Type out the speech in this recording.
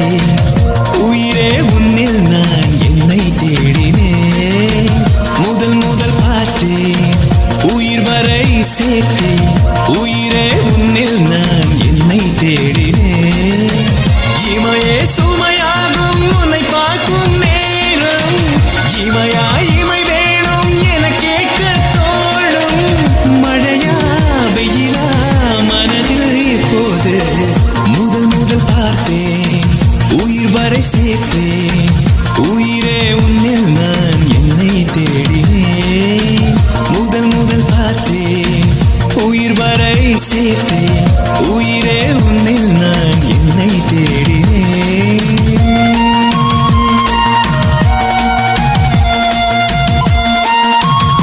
பார்த்தேன் உயிரே உன்னில் நான் என்னை தேடினேன் முதல் முதல் பார்த்தேன் உயிர் வரை சேர்த்தேன் உயிரே உன்னில் நான்